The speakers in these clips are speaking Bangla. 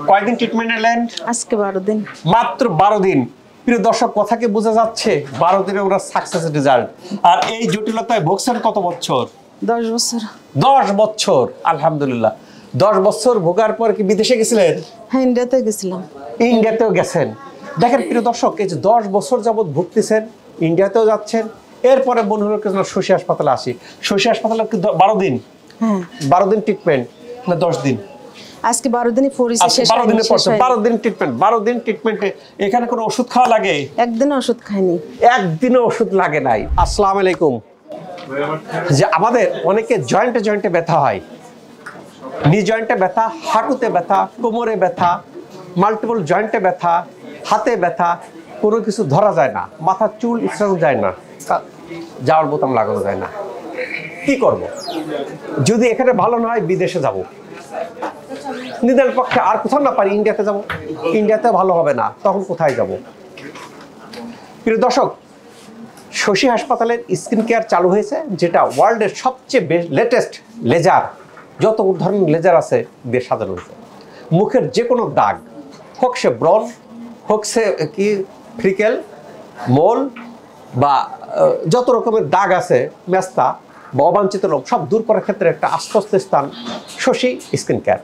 কয়দিন ট্রিটমেন্ট নিলেন? আজকে 12 দিন। মাত্র 12 দিন। প্রিয় দর্শক, কথা কি বোঝা যাচ্ছে? 12 দিনে ওরা সাকসেস রেজাল্ট। আর এই জটিলতায় ভুগছেন কত বছর? 10 বছর। 10 বছর, আলহামদুলিল্লাহ। 10 বছর ভোগার পর কি বিদেশে গেছিলেন? হ্যাঁ, ইন্ডিয়াতে গেছিলাম। ইন্ডিয়াতেও গেছেন। দেখেন প্রিয় দর্শক, এই যে 10 বছর যাবত ভুগতেছেন, ইন্ডিয়াতেও যাচ্ছেন, এরপরে মনে হলো শশী হাসপাতালে আসি। শশী হাসপাতালে কি 12 দিন? হ্যাঁ। 12 দিন ট্রিটমেন্ট না 10 দিন? আজকে 12 দিনই পড়েছি, শেষ 12 দিনের পর 12 দিন ট্রিটমেন্ট। 12 দিন ট্রিটমেন্টে এখানে কোনো ওষুধ খাওয়া লাগে? একদিনও ওষুধ খাইনি। একদিনও ওষুধ লাগে নাই। আসসালামু আলাইকুম। যে আমাদের অনেকে জয়েন্টে ব্যথা হয়, নি জয়েন্টে ব্যথা, হাঁটুতে ব্যথা, কোমরে ব্যথা, মাল্টিপল জয়েন্টে ব্যথা, হাতে ব্যথা, কোনো কিছু ধরা যায় না, মাথার চুল ইসরানো যায় না, যাওয়ার বোতাম লাগানো যায় না। কি করব? যদি এখানে ভালো না হয় বিদেশে যাব, নিজের পক্ষে আর কোথাও না পারি ইন্ডিয়াতে যাব, ইন্ডিয়াতে ভালো হবে না, তখন কোথায় যাব? প্রিয় দর্শক, শশী হাসপাতালের স্কিন কেয়ার চালু হয়েছে, যেটা ওয়ার্ল্ডের সবচেয়ে লেটেস্ট লেজার, যত ধরনের লেজার আছে দিয়ে সাজানো হয়েছে। মুখের যে কোনো দাগ, হোক সে ব্রণ, হোক সে কি ফ্রিকেল, মোল বা যত রকমের দাগ আছে, মেস্তা বা অবাঞ্ছিত রোগ, সব দূর করার ক্ষেত্রে একটা আশ্বস্ত স্থান শশী স্কিন কেয়ার।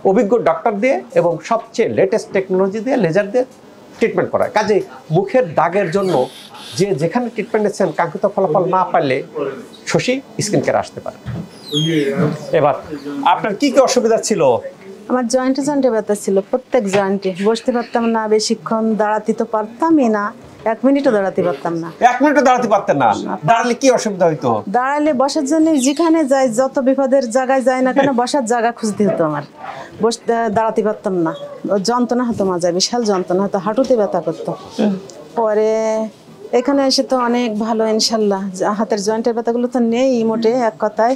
অভিজ্ঞ ডক্টর দিয়ে এবং সবচেয়ে লেটেস্ট টেকনোলজি দিয়ে, লেজার দিয়ে ট্রিটমেন্ট করা। কাজে মুখের দাগের জন্য যে যেখানে ট্রিটমেন্ট নিচ্ছেন কাঙ্ক্ষিত ফলাফল না পারলে শশী স্কিন কেয়ার আসতে পারে। এবার আপনার কি কি অসুবিধা ছিল? আমার জয়েন্টে ব্যথা ছিল, প্রত্যেক জয়েন্টে। বসতে পারতাম না বেশিক্ষণ, দাঁড়াতে তো পারতামই না, 1 মিনিটও দাঁড়াতে পারতাম না। 1 মিনিটও দাঁড়াতে পারতেন না? দাঁড়ালে কি অসুবিধা হইতো? দাঁড়ালে বসার জন্য যেখানে যাই, যত বিপদের জায়গায় যাই না কেন, বসার জায়গা খুঁজতে হতো আমার। বসতে দাঁড়াতে পারতাম না, যন্ত্রণা হতো, মাঝে বিশাল যন্ত্রণা হতো, হাঁটুতে ব্যথা করতো। পরে এখানে এসে তো অনেক ভালো, ইনশাল্লাহ। হাতের জয়েন্টের ব্যথাগুলো তো নেই মোটে, এক কথায়।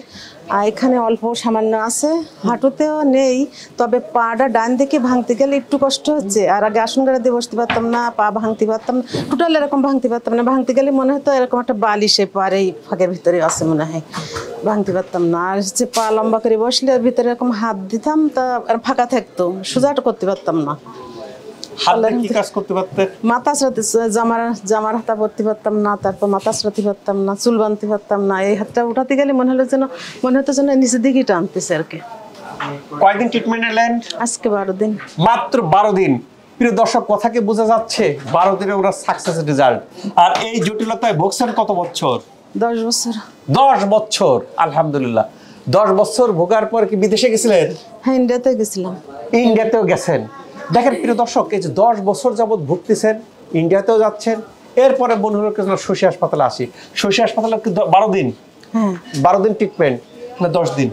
আর এখানে অল্প সামান্য আছে, হাঁটুতেও নেই, তবে পাটা ডান দিকে ভাঙতে গেলে একটু কষ্ট হচ্ছে। আর আগে আসন গাড়া দিয়ে বসতে পারতাম না, পা ভাঙতে পারতাম না, টোটাল এরকম ভাঙতে পারতাম না। ভাঙতে গেলে মনে হতো এরকম একটা বালিশে পারে এই ফাঁকের ভিতরে আছে মনে হয়, ভাঙতে পারতাম না। আর হচ্ছে পা লম্বা করে বসলে ভিতরে এরকম হাত দিতাম, তা ফাঁকা থাকতো, সোজাটা করতে পারতাম না। কি কাজ করতে পারতেন? মাথা আঁচড়াতে, জামার হাতা পরতে পারতাম না, তারপর মাথা আঁচড়াতে পারতাম না, চুল বাঁধতে পারতাম না। এই হাতটা উঠাতে গেলে মনে হতো যেন নিচের দিকে টানতেছে আর কি। কয়দিন ট্রিটমেন্ট নিলেন? আজকে 12 দিন। মাত্র 12 দিন। প্রিয় দর্শক, কথা কি বোঝা যাচ্ছে? 12 দিনে ওরা সাকসেস রেজাল্ট। আর এই জটিলতায় ভুগছেন কত বছর? 10 বছর। 10 বছর, আলহামদুলিল্লাহ। 10 বছর ভোগার পর কি বিদেশে গেছিলেন? হ্যাঁ, ইন্ডিয়াতে গেছিলাম। ইন্ডিয়াতেও গেছেন। দেখেন প্রিয় দর্শক, এই যে 10 বছর যাবত ভুগতেছেন, ইন্ডিয়াতেও যাচ্ছেন, এরপরে মনে হলো শশী হাসপাতালে আসি। শশী হাসপাতালে কি 12 দিন? হ্যাঁ। 12 দিন ট্রিটমেন্ট না 10 দিন?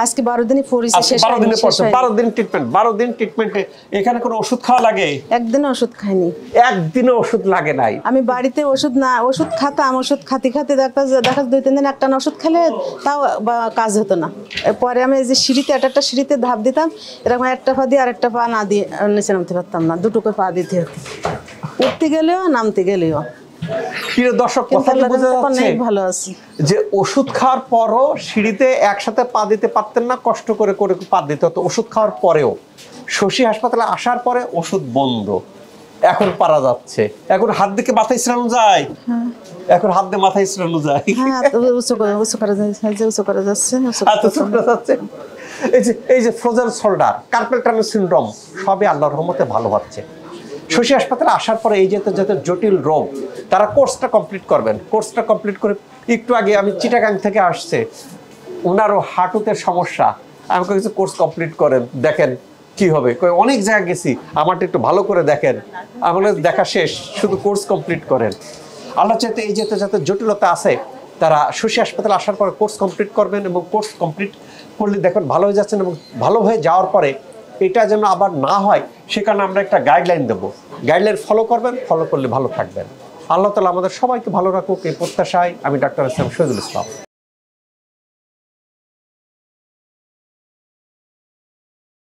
আজকে 12 দিনই পড়েছি, শেষ 12 দিনের পর 12 দিন ট্রিটমেন্ট। 12 দিন ট্রিটমেন্টে এখানে কোনো ওষুধ খাওয়া লাগে? একদিনও ওষুধ খাইনি। একদিনও ওষুধ লাগে নাই? আমি বাড়িতে ওষুধ খাতাম, ওষুধ খাতে দেখা 2-3 দিন একটা ওষুধ খেলে তাও কাজ হতো না। পরে আমি এই যে সিঁড়িতে একটা সিঁড়িতে ধাপ দিতাম, এরকম একটা পা দিয়ে আরেকটা পা না দিয়ে নিচে নামতে পারতাম না, দুটো করে পা দিতে হতো, উঠতে গেলেও নামতে গেলেও। প্রিয় দর্শক, কথা বোঝা যাচ্ছে ভালো আছি যে ওষুধ খাওয়ার পরও সিঁড়িতে একসাথে পা দিতে পারতেন না, কষ্ট করে করে পা দিতে হতো ওষুধ খাওয়ার পরেও। শশী হাসপাতালে আসার পরে ওষুধ বন্ধ, এখন পারা যাচ্ছে। এখন হাত দিকে মাথায় ইসরানো যায়, এখন হাত দিয়ে মাথায় ইসরানো যায়। উঁচু করা যাচ্ছে। এই যে frozen shoulder, carpel tunnel syndrome, সবই আল্লাহর রহমতে ভালো হচ্ছে। শশী হাসপাতালে আসার পরে এই যাতে জটিল রোগ, তারা কোর্সটা কমপ্লিট করবেন। কোর্সটা কমপ্লিট করে, একটু আগে আমি চিটাগাং থেকে আসছে, ওনারও হাঁটুতে সমস্যা, আমাকে কিছু কোর্স কমপ্লিট করেন, দেখেন কি হবে। অনেক জায়গায় গেছি, আমারটা একটু ভালো করে দেখেন। আমাদের দেখা শেষ, শুধু কোর্স কমপ্লিট করেন। আল্লাহ চাইতে এই যাতে জটিলতা আছে, তারা শশী হাসপাতালে আসার পরে কোর্স কমপ্লিট করবেন, এবং কোর্স কমপ্লিট করলে দেখুন ভালো হয়ে যাচ্ছেন। এবং ভালো হয়ে যাওয়ার পরে এটা যেন আবার না হয়, সে কারণে আমরা একটা গাইডলাইন দেবো, গাইডলাইন ফলো করবেন, ফলো করলে ভালো থাকবেন। আল্লাহ তাআলা আমাদের সবাইকে ভালো রাখুক, এই প্রত্যাশায় আমি ডাক্তার শহীদুল ইসলাম।